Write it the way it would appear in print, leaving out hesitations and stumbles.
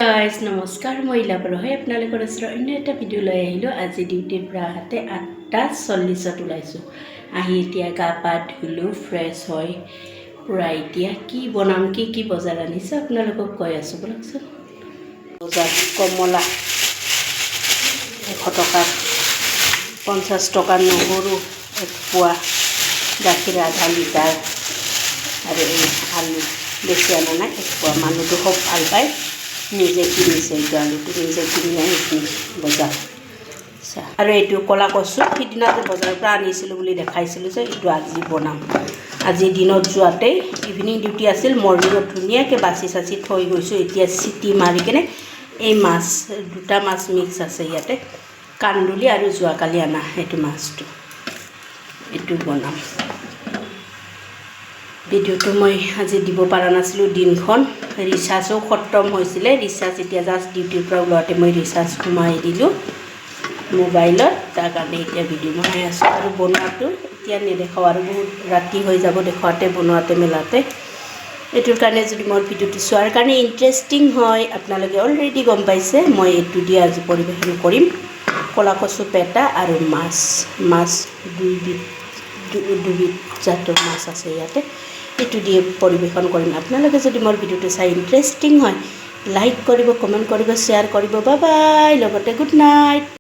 Guys নমস্কাৰ মই ইলাবৰ হয় আপোনালোকৰ ওচৰত অন্য এটা ভিডিঅ' লৈ আহিলোঁ। আজি ডিউটিৰ পৰা আহোঁতে 8:40ত ওলাইছোঁ। আহি এতিয়া গা পা ধুলোঁ, ফ্ৰেছ হয় পূৰা এতিয়া কি বনাম কি বজাৰ আনিছোঁ আপোনালোকক কৈ আছোঁ বলকচোন। বজাৰ কমলা 100 টকা, 50 টকা নহৰু 1 পোৱা, গাখীৰ আধা লিটাৰ আৰু এই আলু বেছি আনা নাই 1 পোৱা। মানুহটো খুব ভাল পায়, নিজে কিনিছে এইটো আলুটো, নিজে কিনি আহিছোঁ বজাৰ। আৰু এইটো ক'লা কচু সিদিনা যে বজাৰৰ পৰা আনিছিলোঁ বুলি দেখাইছিলোঁ যে এইটো আজি বনাম। আজি দিনত যোৱাতেই ইভিনিং ডিউটি আছিল, মৰ্ণিঙত ধুনীয়াকৈ বাচি চাচি থৈ গৈছোঁ। এতিয়া চিটি মাৰি কেনে এই মাছ, 2টা মাছ মিক্স আছে ইয়াতে, কান্দুলি আৰু যোৱাকালি আনা এইটো মাছটো, এইটো বনাম। ভিডিঅ'টো মই আজি দিব পৰা নাছিলোঁ, দিনখন ৰিচাৰ্জো খতম হৈছিলে। ৰিচাৰ্জ এতিয়া জাষ্ট ডিউটিৰ পৰা ওলাওঁতে মই ৰিচাৰ্জ সোমাই দিলোঁ মোবাইলত, তাৰ কাৰণে এতিয়া ভিডিঅ' বনাই আছোঁ। আৰু বনোৱাটো এতিয়া নেদেখাওঁ, আৰু বহুত ৰাতি হৈ যাব দেখুৱাতে বনোৱাতে মেলাতে। এইটোৰ কাৰণে যদি মোৰ ভিডিঅ'টো চোৱাৰ কাৰণে ইণ্টাৰেষ্টিং হয়, আপোনালোকে অলৰেডি গম পাইছে মই এইটো দিয়ে আজি পৰিৱেশন কৰিম। ক'লা কচু পেটা আৰু মাছ দুবিধ জাতৰ মাছ আছে ইয়াতে, এইটো দিয়ে পৰিৱেশন কৰিম। আপোনালোকে যদি মোৰ ভিডিঅ'টো চাই ইণ্টাৰেষ্টিং হয়, লাইক কৰিব, কমেণ্ট কৰিব, শ্বেয়াৰ কৰিব। বাই বাই, লগতে গুড নাইট।